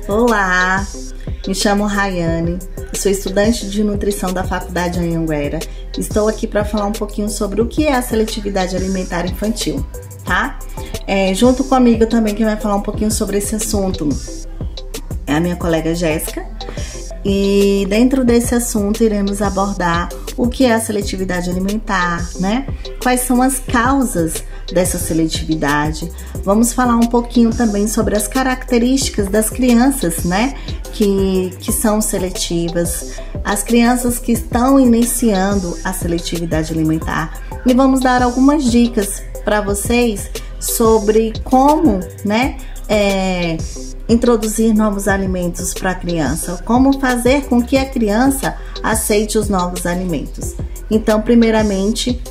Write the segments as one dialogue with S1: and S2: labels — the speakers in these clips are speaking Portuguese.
S1: Olá, me chamo Rayane, sou estudante de nutrição da Faculdade Anhanguera. Estou aqui para falar um pouquinho sobre o que é a seletividade alimentar infantil, tá? Junto comigo também quem vai falar um pouquinho sobre esse assunto é a minha colega Jéssica. E dentro desse assunto iremos abordar o que é a seletividade alimentar, né? Quais são as causas dessa seletividade. Vamos falar um pouquinho também sobre as características das crianças, né? Que são seletivas, as crianças que estão iniciando a seletividade alimentar. E vamos dar algumas dicas para vocês sobre como, né? Introduzir novos alimentos para a criança, como fazer com que a criança aceite os novos alimentos. Então, primeiramente,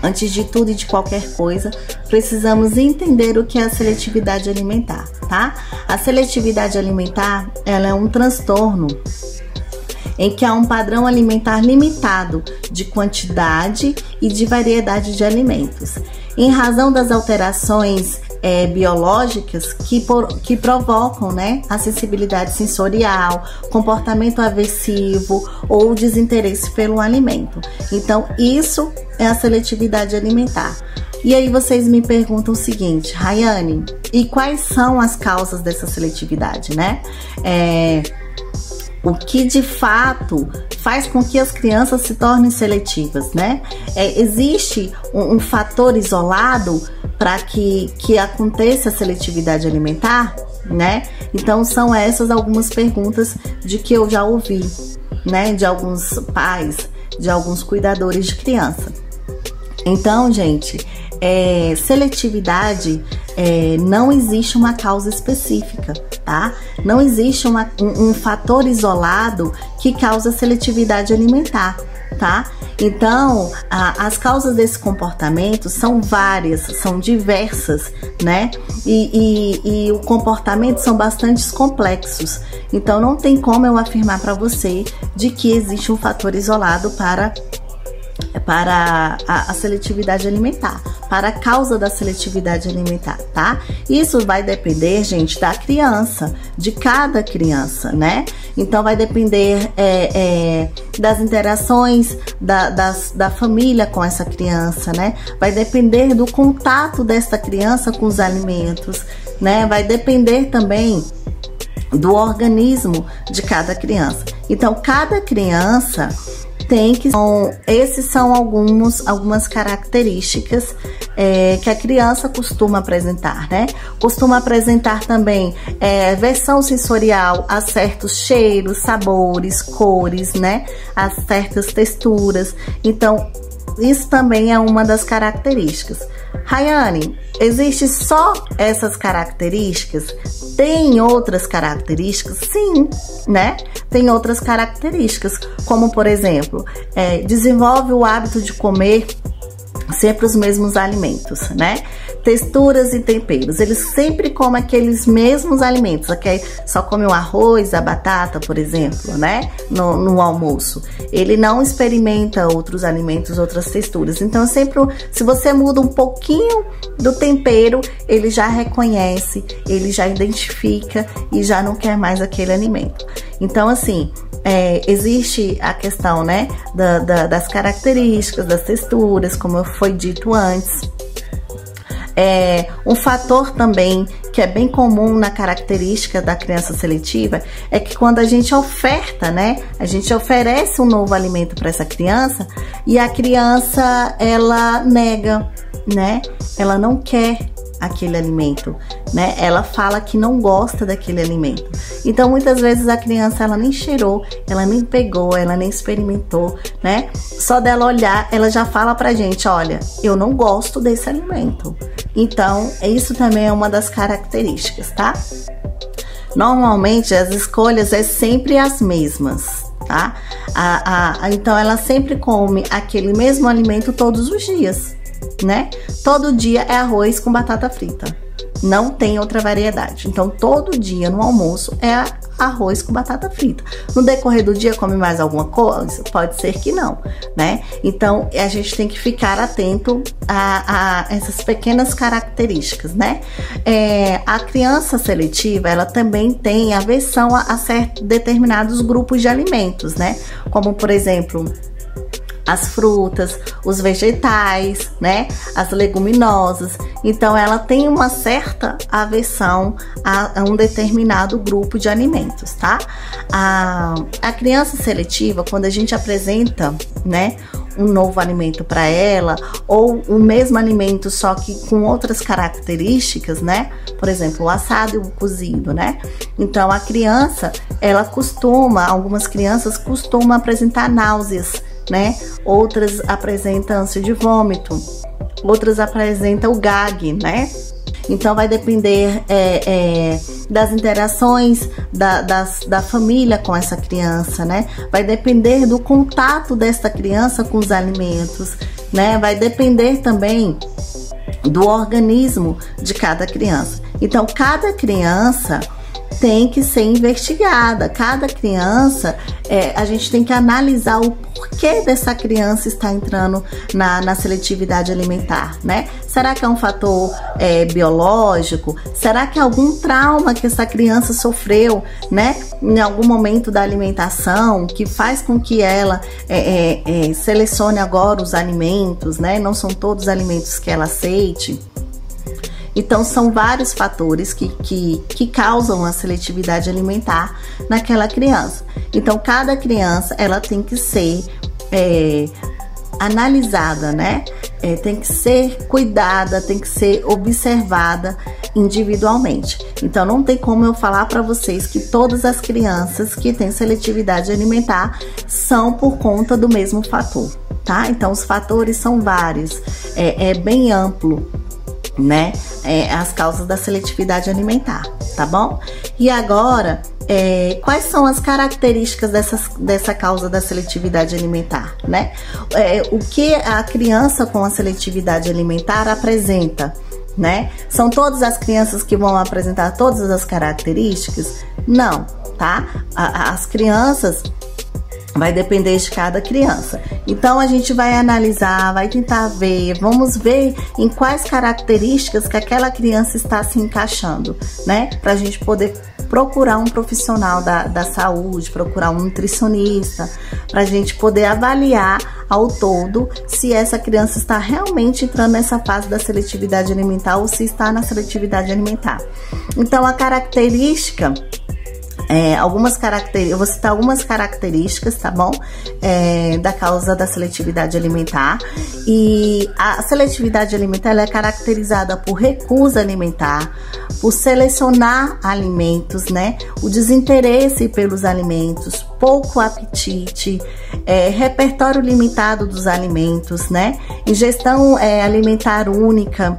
S1: antes de tudo e de qualquer coisa, precisamos entender o que é a seletividade alimentar, tá? A seletividade alimentar, ela é um transtorno em que há um padrão alimentar limitado de quantidade e de variedade de alimentos, em razão das alterações biológicas que provocam, né, a sensibilidade sensorial, comportamento aversivo ou desinteresse pelo alimento. Então, isso é a seletividade alimentar. E aí vocês me perguntam o seguinte: Rayane, e quais são as causas dessa seletividade, né? O que de fato faz com que as crianças se tornem seletivas, né? Existe um fator isolado para que aconteça a seletividade alimentar, né? Então são essas algumas perguntas de que eu já ouvi, né? De alguns pais, de alguns cuidadores de criança. Então, gente, seletividade não existe uma causa específica, tá? Não existe um fator isolado que causa seletividade alimentar, tá? Então, as causas desse comportamento são várias, são diversas, né? E o comportamento são bastante complexos. Então, não tem como eu afirmar para você de que existe um fator isolado para a seletividade alimentar, para a causa da seletividade alimentar, tá? Isso vai depender, gente, da criança, de cada criança, né? Então vai depender das interações da família com essa criança, né? Vai depender do contato dessa criança com os alimentos, né? Vai depender também do organismo de cada criança. Então, cada criança esses são algumas características que a criança costuma apresentar, né? Costuma apresentar também versão sensorial a certos cheiros, sabores, cores, né? A certas texturas. Então, isso também é uma das características. Rayane, existe só essas características? Tem outras características? Sim, né? Tem outras características, como por exemplo, desenvolve o hábito de comer sempre os mesmos alimentos, né? Texturas e temperos, eles sempre comem aqueles mesmos alimentos, ok? Só come o arroz, a batata, por exemplo, né? No almoço. Ele não experimenta outros alimentos, outras texturas. Então, sempre, se você muda um pouquinho do tempero, ele já reconhece, ele já identifica e já não quer mais aquele alimento. Então, assim, existe a questão, né, das características, das texturas, como foi dito antes. Um fator também que é bem comum na característica da criança seletiva é que quando a gente oferta, né, a gente oferece um novo alimento para essa criança e a criança, ela nega, né, ela não quer aquele alimento, né? Ela fala que não gosta daquele alimento. Então, muitas vezes a criança, ela nem cheirou, ela nem pegou, ela nem experimentou, né? Só dela olhar, ela já fala pra gente: olha, eu não gosto desse alimento. Então, isso também é uma das características, tá? Normalmente, as escolhas sempre as mesmas, tá? Então, ela sempre come aquele mesmo alimento todos os dias, né? Todo dia é arroz com batata frita. não tem outra variedade. Então, todo dia no almoço é arroz com batata frita. No decorrer do dia, come mais alguma coisa? Pode ser que não, né? Então, a gente tem que ficar atento a essas pequenas características, né? A criança seletiva, ela também tem aversão a determinados grupos de alimentos, né? Como, por exemplo, as frutas, os vegetais, né? As leguminosas. Então, ela tem uma certa aversão a um determinado grupo de alimentos, tá? A criança seletiva, quando a gente apresenta, né, um novo alimento para ela, ou o mesmo alimento, só que com outras características, né? Por exemplo, o assado e o cozido, né? Então, a criança, algumas crianças costumam apresentar náuseas, né? Outras apresentam ânsia de vômito, outras apresentam o gag, né? Então, vai depender das interações da família com essa criança, né? Vai depender do contato dessa criança com os alimentos, né? Vai depender também do organismo de cada criança. Então, cada criança tem que ser investigada. Cada criança, a gente tem que analisar o porquê dessa criança estar entrando na seletividade alimentar, né? Será que é um fator biológico? Será que é algum trauma que essa criança sofreu, né? Em algum momento da alimentação, que faz com que ela selecione agora os alimentos, né? Não são todos os alimentos que ela aceite. Então, são vários fatores que causam a seletividade alimentar naquela criança. Então, cada criança, ela tem que ser analisada, né? Tem que ser cuidada, tem que ser observada individualmente. Então, não tem como eu falar para vocês que todas as crianças que têm seletividade alimentar são por conta do mesmo fator, tá? Então, os fatores são vários, é bem amplo, né? As causas da seletividade alimentar, tá bom? E agora, quais são as características dessa causa da seletividade alimentar, né? O que a criança com a seletividade alimentar apresenta, né? São todas as crianças que vão apresentar todas as características? Não, tá? As crianças, vai depender de cada criança. Então, a gente vai analisar, vai tentar ver, vamos ver em quais características que aquela criança está se encaixando, né? Pra gente poder procurar um profissional da saúde, procurar um nutricionista, pra gente poder avaliar ao todo se essa criança está realmente entrando nessa fase da seletividade alimentar ou se está na seletividade alimentar. Então, a característica... eu vou citar algumas características, tá bom? Da causa da seletividade alimentar. E a seletividade alimentar, ela é caracterizada por recusa alimentar, por selecionar alimentos, né? O desinteresse pelos alimentos, pouco apetite, repertório limitado dos alimentos, né? Ingestão alimentar única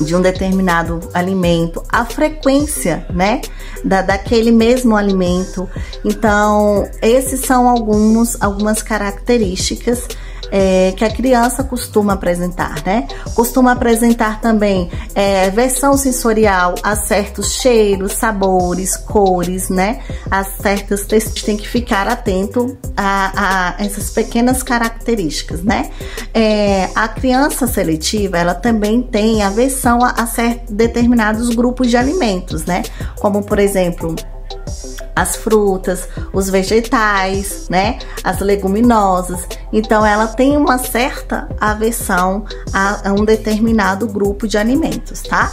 S1: de um determinado alimento, a frequência, né, daquele mesmo alimento. Então, esses são algumas características que a criança costuma apresentar, né? Costuma apresentar também versão sensorial a certos cheiros, sabores, cores, né? A certas texturas. Tem que ficar atento a essas pequenas características, né? A criança seletiva, ela também tem aversão a determinados grupos de alimentos, né? Como, por exemplo, as frutas, os vegetais, né? As leguminosas. Então, ela tem uma certa aversão a um determinado grupo de alimentos, tá?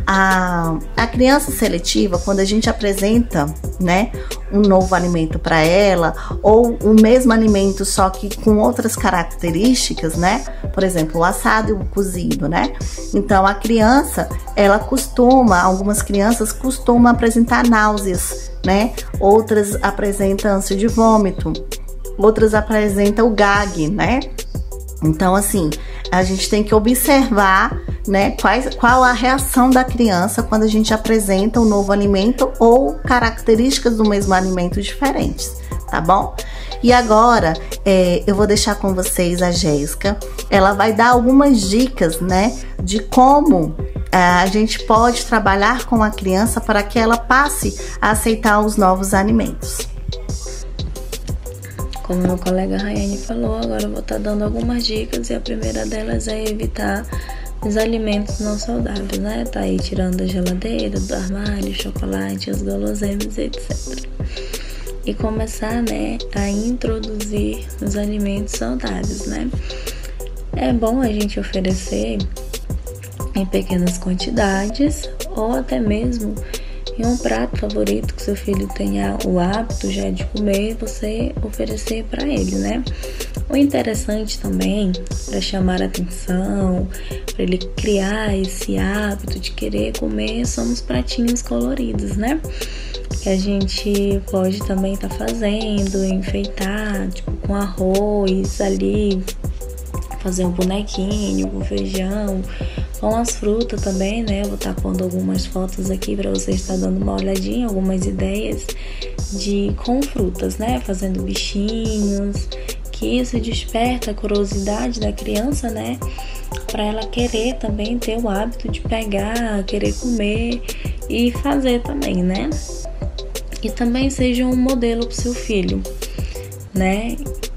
S1: A criança seletiva, quando a gente apresenta, né, um novo alimento para ela, ou o mesmo alimento, só que com outras características, né? Por exemplo, o assado e o cozido, né? Então, a criança, algumas crianças costumam apresentar náuseas, né? Outras apresentam ânsia de vômito, outras apresentam o gag, né? Então, assim, a gente tem que observar, né, qual a reação da criança quando a gente apresenta um novo alimento ou características do mesmo alimento diferentes, tá bom? E agora, eu vou deixar com vocês a Jéssica. Ela vai dar algumas dicas, né, de como a gente pode trabalhar com a criança para que ela passe a aceitar os novos alimentos.
S2: Como meu colega Rayane falou, agora eu vou estar dando algumas dicas e a primeira delas é evitar os alimentos não saudáveis, né? Tá aí tirando da geladeira, do armário, chocolate, as guloseimas, etc. E começar, né, a introduzir os alimentos saudáveis, né? É bom a gente oferecer em pequenas quantidades ou até mesmo em um prato favorito que seu filho tenha o hábito já de comer, você oferecer para ele, né? O interessante também, para chamar a atenção, para ele criar esse hábito de querer comer, são os pratinhos coloridos, né? Que a gente pode também estar fazendo, enfeitar, tipo, com arroz ali, fazer um bonequinho com feijão, com as frutas também, né? Eu vou estar pondo algumas fotos aqui para você estar dando uma olhadinha, algumas ideias com frutas, né? Fazendo bichinhos, que isso desperta a curiosidade da criança, né? Para ela querer também ter o hábito de pegar, querer comer e fazer também, né? E também seja um modelo para o seu filho, né?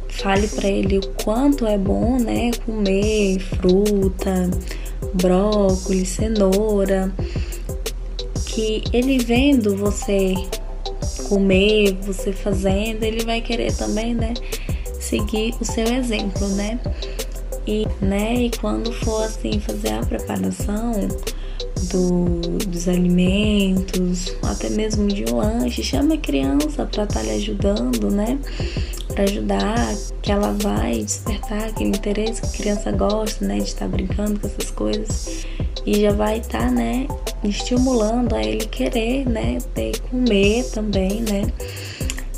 S2: Fale para ele o quanto é bom, né? Comer fruta, brócolis, cenoura, que ele vendo você comer, você fazendo, ele vai querer também, né, seguir o seu exemplo, né? E quando for assim fazer a preparação dos alimentos, até mesmo de um lanche, chame a criança para estar lhe ajudando, né? Para ajudar, que ela vai despertar aquele interesse que a criança gosta, né, de estar brincando com essas coisas, e já vai estar, né, estimulando a ele querer, né, comer também, né,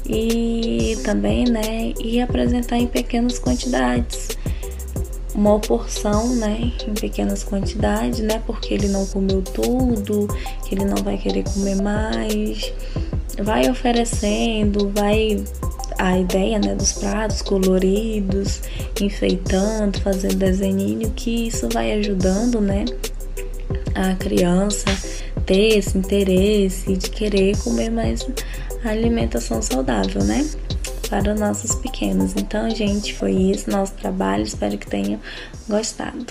S2: e também, né, e apresentar em pequenas quantidades, uma porção, né, em pequenas quantidades, né, porque ele não comeu tudo, que ele não vai querer comer mais, vai oferecendo, vai a ideia, né, dos pratos coloridos, enfeitando, fazendo desenhinho, que isso vai ajudando, né, a criança ter esse interesse de querer comer mais alimentação saudável, né, para nossos pequenos. Então, gente, foi isso, nosso trabalho, espero que tenham gostado.